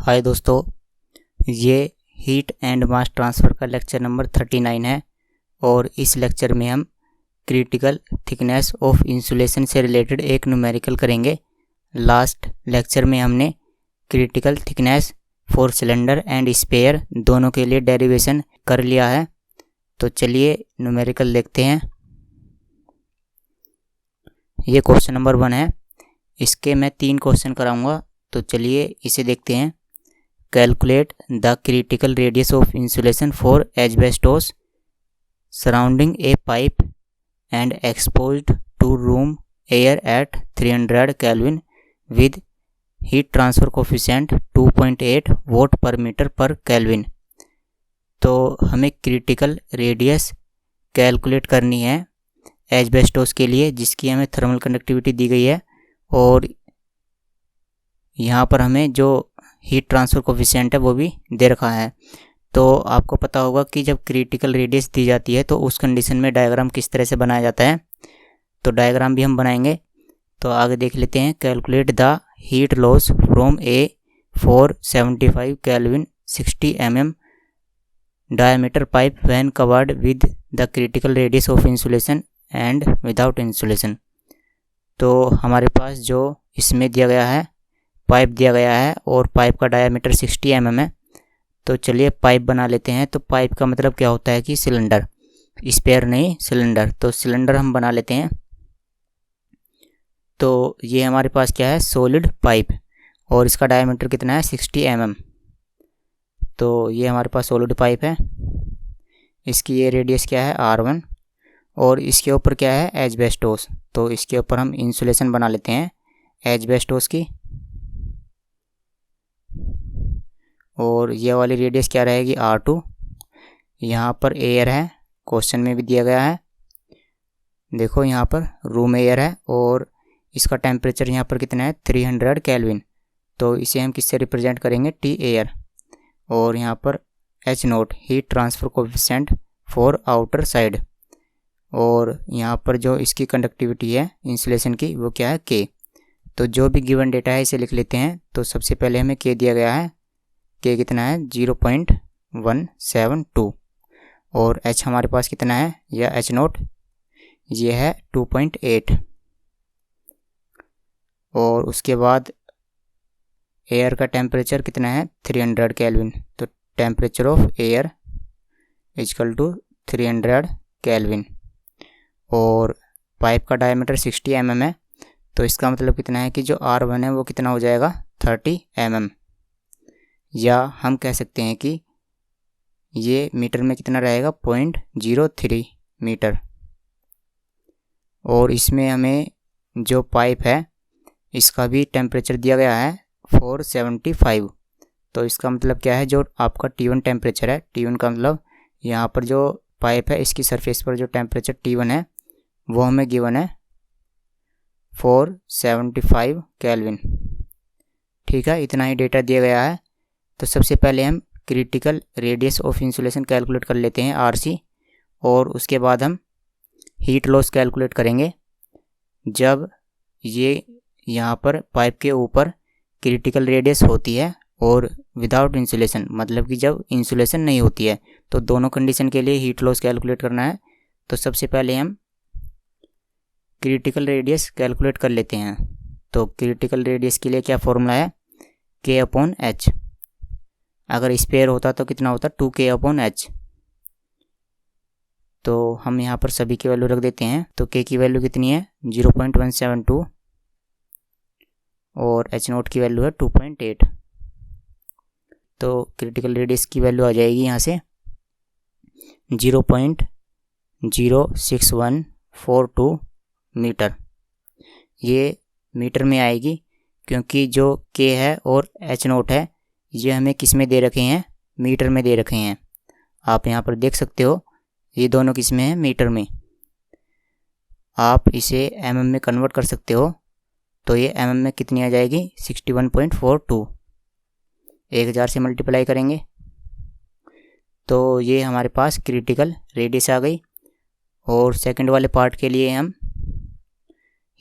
हाय दोस्तों, ये heat and mass transfer का लेक्चर नंबर 39 है और इस लेक्चर में हम क्रिटिकल थिकनेस ऑफ इंसुलेशन से रिलेटेड एक न्यूमेरिकल करेंगे। लास्ट लेक्चर में हमने critical thickness for cylinder and sphere दोनों के लिए डेरिवेशन कर लिया है। तो चलिए न्यूमेरिकल देखते हैं। ये क्वेश्चन नंबर 1 है। इसके मैं 3 क्वेश्चन कराऊंगा, तो चलिए इसे देखते हैं। Calculate the critical radius of insulation for asbestos surrounding a pipe and exposed to room air at 300 kelvin with heat transfer coefficient 2.8 watt per metre per kelvin. तो हमें क्रिटिकल रेडियस कैलकुलेट करनी है एस्बेस्टोस के लिए, जिसकी हमें thermal conductivity दी गई है और यहाँ पर हमें जो हीट ट्रांसफ़र कोफिशिएंट है वो भी दे रखा है। तो आपको पता होगा कि जब क्रिटिकल रेडियस दी जाती है तो उस कंडीशन में डायग्राम किस तरह से बनाया जाता है। तो डायग्राम भी हम बनाएंगे। तो आगे देख लेते हैं। Calculate the heat loss from a 475 kelvin 60 mm diameter pipe when covered with the critical radius of insulation and without insulation. तो हमारे पास जो इसमें दिया गया है, पाइप दिया गया है और पाइप का डायमीटर 60 mm है। तो चलिए पाइप बना लेते हैं। तो पाइप का मतलब क्या होता है कि सिलेंडर, स्पेयर नहीं सिलेंडर। तो सिलेंडर हम बना लेते हैं। तो ये हमारे पास क्या है, सॉलिड पाइप, और इसका डायमीटर कितना है 60 mm। तो ये हमारे पास सॉलिड पाइप है। इसकी ये रेडियस क्या है R1 और इसके ऊपर क्या है एस्बेस्टोस। तो इसके ऊपर हम इंसुलेशन बना लेते हैं एस्बेस्टोस की, और ये वाली रेडियस क्या रहेगी R2। यहाँ पर एयर है, क्वेश्चन में भी दिया गया है, देखो यहाँ पर रूम एयर है और इसका टेम्परेचर यहाँ पर कितना है 300 केल्विन। तो इसे हम किससे रिप्रेजेंट करेंगे, T एयर। और यहाँ पर H0 heat transfer coefficient for outer side, और यहाँ पर जो इसकी कंडक्टिविटी है इंसुलेशन की वो क्या है K। तो जो भी गिवन डेटा है इसे लिख लेते हैं। तो सबसे पहले हमें K दिया गया है, K कितना है 0.172, और H हमारे पास कितना है, या H0 ये है 2.8, और उसके बाद एयर का टेम्परेचर कितना है 300 केल्विन। तो temperature of air equal to 300 kelvin, और पाइप का डायमीटर 60 mm है। तो इसका मतलब कितना है कि जो R1 है वो कितना हो जाएगा 30 mm, या हम कह सकते हैं कि ये मीटर में कितना रहेगा 0.03 मीटर। और इसमें हमें जो पाइप है इसका भी टेम्परेचर दिया गया है 475। तो इसका मतलब क्या है, जो आपका T1 टेम्परेचर है, T1 का मतलब यहाँ पर जो पाइप है इसकी सरफेस पर जो टेम्परेचर T1 है वो हमें गिवन है 475 केल्विन। ठीक है, इतना ही डेटा दिया गया है। तो सबसे पहले हम critical radius of insulation calculate कर लेते हैं RC, और उसके बाद हम हीट लॉस कैलकुलेट करेंगे जब ये यहाँ पर पाइप के ऊपर क्रिटिकल रेडियस होती है और विदाउट इंसुलेशन, मतलब कि जब इंसुलेशन नहीं होती है। तो दोनों कंडीशन के लिए हीट लॉस कैलकुलेट करना है। तो सबसे पहले हम क्रिटिकल रेडियस कैलकुलेट कर लेते हैं। तो क्रिटिकल रेडियस के लिए क्या फॉर्मूला है, K/H। अगर स्पेयर होता तो कितना होता 2K/H। तो हम यहाँ पर सभी की वैल्यू रख देते हैं। तो K की वैल्यू कितनी है 0.172 और H0 की वैल्यू है 2.8। तो क्रिटिकल रेडियस की वैल्यू आ जाएगी यहाँ से 0.06142 मीटर। ये मीटर में आएगी क्योंकि जो K है और H0 है ये हमें किस में दे रखे हैं, मीटर में दे रखे हैं। आप यहाँ पर देख सकते हो ये दोनों किस में है, मीटर में। आप इसे mm में कन्वर्ट कर सकते हो। तो ये mm में कितनी आ जाएगी 61.42, 1000 से मल्टीप्लाई करेंगे तो ये हमारे पास क्रिटिकल रेडियस आ गई। और सेकंड वाले पार्ट के लिए हम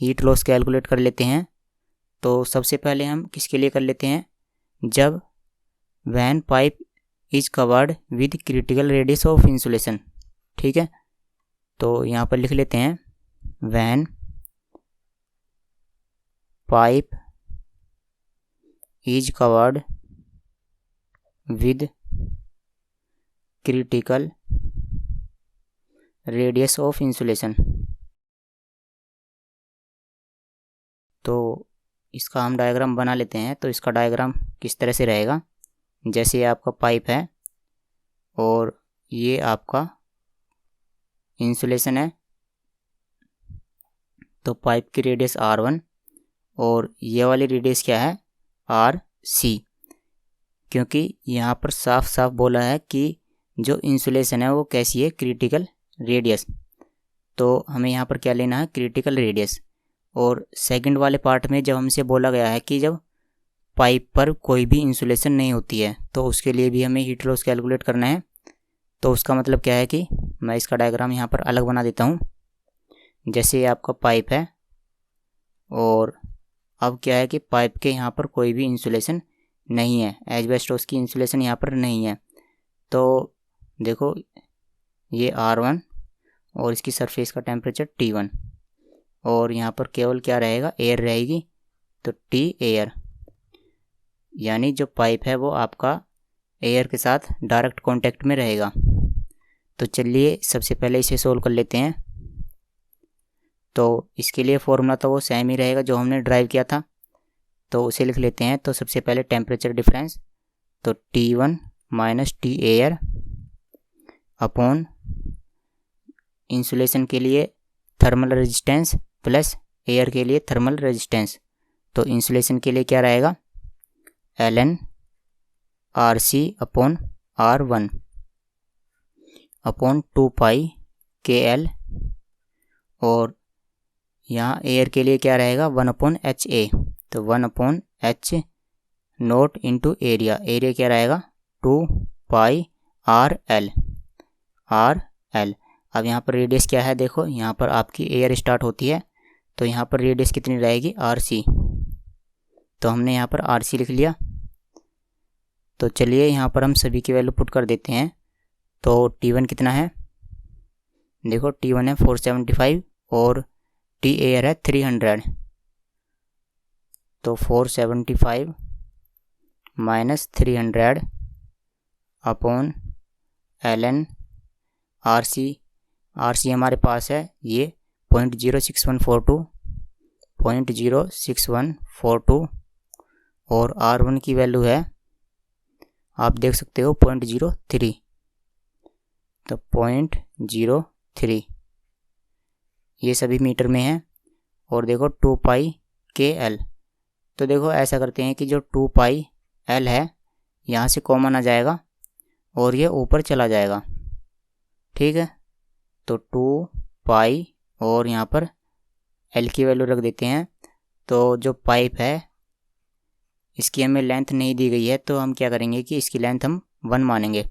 हीट लॉस कैलकुलेट कर लेते हैं। तो सबसे पहले हम किसके लिए कर लेते हैं, जब when pipe is covered with critical radius of insulation. ठीक है, तो यहाँ पर लिख लेते हैं when pipe is covered with critical radius of insulation. तो इसका हम डायग्राम बना लेते हैं। तो इसका डायग्राम किस तरह से रहेगा, जैसे ये आपका पाइप है और ये आपका इंसुलेशन है। तो पाइप की रेडियस R1 और ये वाली रेडियस क्या है, RC, क्योंकि यहाँ पर साफ साफ बोला है कि जो इंसुलेशन है वो कैसी है, क्रिटिकल रेडियस। तो हमें यहाँ पर क्या लेना है, क्रिटिकल रेडियस। और सेकंड वाले पार्ट में जब हमसे बोला गया है कि जब पाइप पर कोई भी इंसुलेशन नहीं होती है तो उसके लिए भी हमें हीट लॉस कैलकुलेट करना है। तो उसका मतलब क्या है कि मैं इसका डायग्राम यहाँ पर अलग बना देता हूँ। जैसे ये आपका पाइप है और अब क्या है कि पाइप के यहाँ पर कोई भी इंसुलेशन नहीं है, एस्बेस्टोस की इंसुलेशन यहाँ पर नहीं है। तो देखो ये R1 और इसकी सरफेस का टेम्परेचर T1 और यहाँ पर केवल क्या रहेगा, एयर रहेगी। तो T एयर, यानी जो पाइप है वो आपका एयर के साथ डायरेक्ट कांटेक्ट में रहेगा। तो चलिए सबसे पहले इसे सोल्व कर लेते हैं। तो इसके लिए फॉर्मूला तो वो सेम ही रहेगा जो हमने ड्राइव किया था, तो उसे लिख लेते हैं। तो सबसे पहले टेम्परेचर डिफरेंस, तो T1 minus T air upon insulation के लिए थर्मल रेजिस्टेंस प्लस एयर के लिए थर्मल रेजिस्टेंस। तो इंसुलेशन के लिए क्या रहेगा, ln RC upon R1 upon 2 पाई KL, और यहाँ एयर के लिए क्या रहेगा, 1 अपॉन HA। तो 1 upon H note into area, area क्या रहेगा 2 पाई RL। अब यहाँ पर रेडियस क्या है, देखो यहाँ पर आपकी एयर स्टार्ट होती है तो यहाँ पर रेडियस कितनी रहेगी, RC। तो हमने यहाँ पर RC लिख लिया। तो चलिए यहाँ पर हम सभी की वैल्यू पुट कर देते हैं। तो T1 कितना है, देखो T1 है 475 और T एयर है 300। तो 475 minus 300 upon ln RC। RC हमारे पास है ये 0.06142 और R1 की वैल्यू है आप देख सकते हो 0.03। तो 0.03 ये सभी मीटर में है। और देखो 2 पाई KL। तो देखो ऐसा करते हैं कि जो 2 पाई L है यहाँ से कॉमन आ जाएगा और ये ऊपर चला जाएगा। ठीक है, तो 2 पाई और यहाँ पर L की वैल्यू रख देते हैं। तो जो पाइप है इसकी हमें लेंथ नहीं दी गई है तो हम क्या करेंगे कि इसकी लेंथ हम 1 मानेंगे।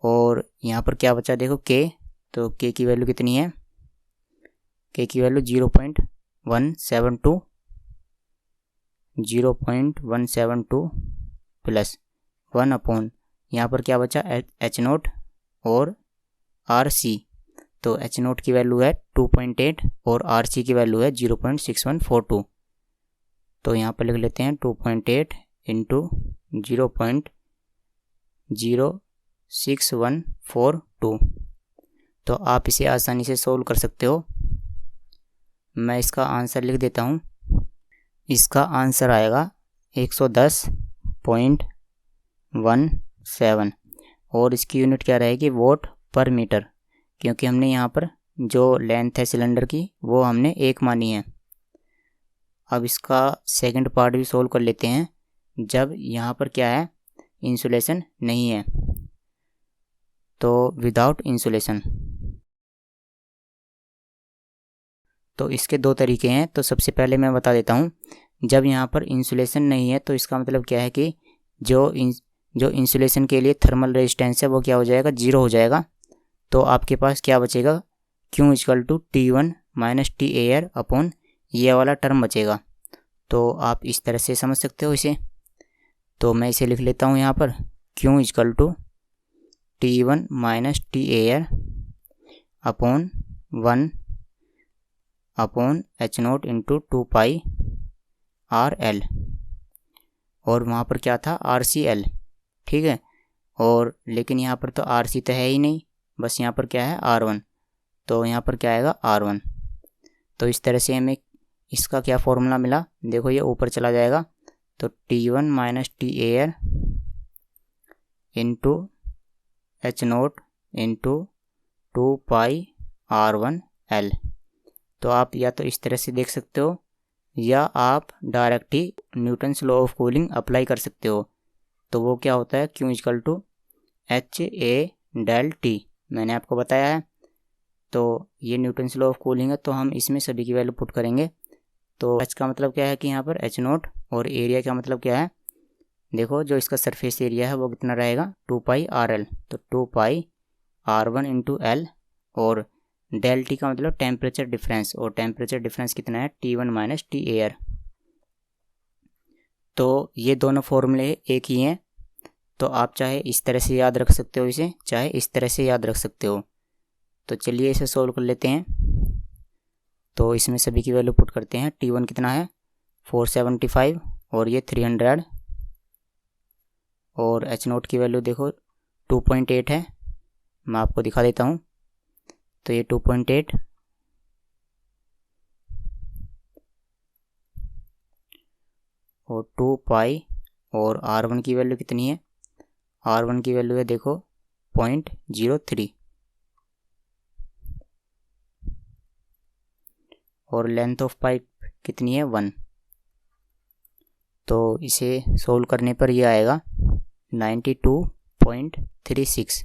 और यहाँ पर क्या बचा, देखो K। तो K की वैल्यू कितनी है, K की वैल्यू 0.172 प्लस 1 अपॉन यहाँ पर क्या बचा, H0 और RC। तो H0 की वैल्यू है 2.8 और RC की वैल्यू है 0.6142। तो यहाँ पर लिख लेते हैं 2.8 इंटू 0.06142। तो आप इसे आसानी से सोल्व कर सकते हो। मैं इसका आंसर लिख देता हूँ। इसका आंसर आएगा 110.17 और इसकी यूनिट क्या रहेगी, वोट पर मीटर, क्योंकि हमने यहाँ पर जो लेंथ है सिलेंडर की वो हमने 1 मानी है। अब इसका सेकंड पार्ट भी सोल्व कर लेते हैं। जब यहाँ पर क्या है, इंसुलेशन नहीं है, तो विदाउट इंसुलेशन। तो इसके 2 तरीके हैं। तो सबसे पहले मैं बता देता हूँ, जब यहाँ पर इंसुलेशन नहीं है तो इसका मतलब क्या है कि जो इंसुलेशन के लिए थर्मल रेजिस्टेंस है वो क्या हो जाएगा, 0 हो जाएगा। तो आपके पास क्या बचेगा, Q equal to T1 minus T air upon ये वाला टर्म बचेगा। तो आप इस तरह से समझ सकते हो इसे। तो मैं इसे लिख लेता हूँ यहाँ पर Q equal to T1 minus T air upon 1 upon H0 into 2 pi RL, और वहाँ पर क्या था RCL, ठीक है। और लेकिन यहाँ पर तो RC तो है ही नहीं, बस यहाँ पर क्या है R1, तो यहाँ पर क्या आएगा R1। तो इस तरह से हमें इसका क्या फॉर्मूला मिला, देखो ये ऊपर चला जाएगा, तो T1 minus T air into H0 into 2 पाई R1L। तो आप या तो इस तरह से देख सकते हो या आप direct he Newton's law of cooling apply कर सकते हो। तो वो क्या होता है Q इक्वल टू HA∆T, मैंने आपको बताया है। तो ये न्यूटन्स लॉ ऑफ कूलिंग है, तो हम इसमें सभी की वैल्यू पुट करेंगे। तो H का मतलब क्या है कि यहाँ पर H0, और एरिया का मतलब क्या है, देखो जो इसका सरफेस एरिया है वो कितना रहेगा 2 पाई RL, तो 2 पाई R1 इंटू L, और डेल टी का मतलब टेम्परेचर डिफरेंस, और टेम्परेचर डिफरेंस कितना है T1 माइनस टी एयर। तो ये दोनों फॉर्मूले एक ही हैं, तो आप चाहे इस तरह से याद रख सकते हो इसे, चाहे इस तरह से याद रख सकते हो। तो चलिए इसे सोल्व कर लेते हैं। तो इसमें सभी की वैल्यू पुट करते हैं। T1 कितना है 475, और ये 300, और H0 की वैल्यू देखो 2.8 है, मैं आपको दिखा देता हूँ। तो ये 2.8, और 2 पाई, और R1 की वैल्यू कितनी है, R1 की वैल्यू है देखो 0.03, और लेंथ ऑफ पाइप कितनी है 1। तो इसे सोल्व करने पर ये आएगा 92.36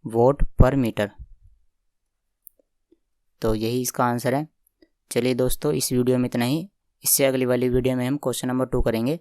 वॉट पर मीटर। तो यही इसका आंसर है। चलिए दोस्तों, इस वीडियो में इतना ही। इससे अगली वाली वीडियो में हम क्वेश्चन नंबर 2 करेंगे।